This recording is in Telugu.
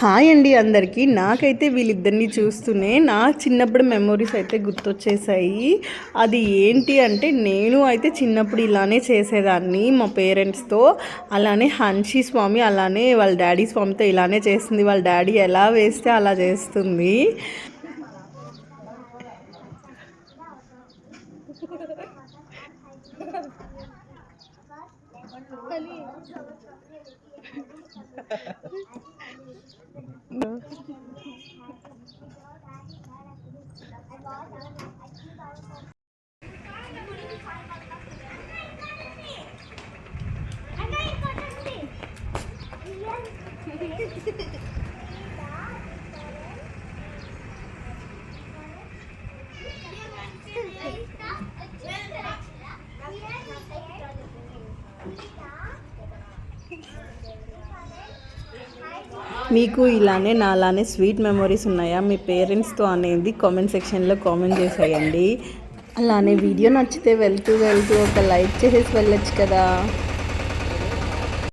హాయ్ అండి అందరికీ. నాకైతే వీళ్ళిద్దరిని చూస్తూనే నా చిన్నప్పుడు మెమొరీస్ అయితే గుర్తొచ్చేసాయి. అది ఏంటి అంటే నేను అయితే చిన్నప్పుడు ఇలానే చేసేదాన్ని మా పేరెంట్స్తో. అలానే హన్షి స్వామి అలానే వాళ్ళ డాడీ స్వామితో ఇలానే చేస్తుంది. వాళ్ళ డాడీ ఎలా వేస్తే అలా చేస్తుంది. మీకు ఇలానే నాలానే స్వీట్ మెమొరీస్ ఉన్నాయా మీ పేరెంట్స్తో అనేది కామెంట్ సెక్షన్లో కామెంట్ చేసేయండి. అలానే వీడియో నచ్చితే వెళ్తూ ఒక లైక్ చేసేసి వెళ్ళొచ్చు కదా.